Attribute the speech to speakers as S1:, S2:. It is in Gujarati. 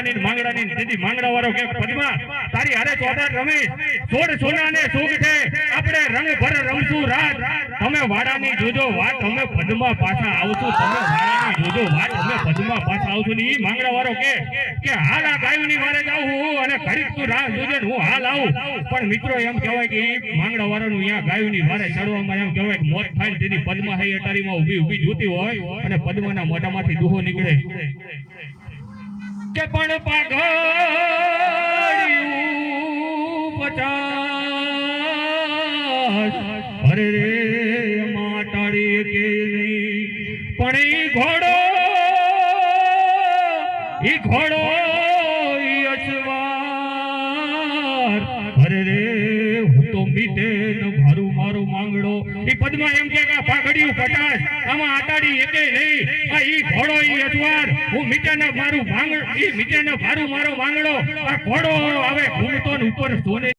S1: પદમાની માંગડાની દીદી માંગડા વાળો કે પદમા તારી હારે ચોદાર રમેશ સોડ સોનાને સુખ છે આપણે રંગ ભર રમશું રાત તમે વાડાની જોજો વાત અમે પદમા પાછા આવશું તમે વાડાની જોજો વાત અમે પદમા પાછા આવશું ઈ માંગડા વાળો કે હાલ આ ગાયુની વારે જાઉં અને ઘડીક તું રાહ જોજે હું હાલ આવું પણ મિત્રો એમ કહેવાય કે ઈ માંગડા વાળાનું અહીંયા ગાયુની વારે ચડવામાં એમ કહેવાય કે મોત થાય દીદી પદમા હઈ અટારીમાં ઊભી જોતી હોય અને પદમાના મોઢામાંથી દુહો નીકળે કે પણ પાઘડિયું 50 અરે રે માટાડી કે નહીં પણ ઈ ઘોડો ઈ અસવાર અરે રે હું તો મીઠે ન ભારું મારો માંગડો ઈ પદમા એમ કે પાઘડિયું 50 આમાં આટાડી એકે નહીં આ ઈ ઘોડો ઈ અસવાર હું મીઠે ન મારું માંગડો ઈ મીઠે ન ભારું મારો માંગડો આ ઘોડો આવે ઘૂમતો ને ઉપર સોને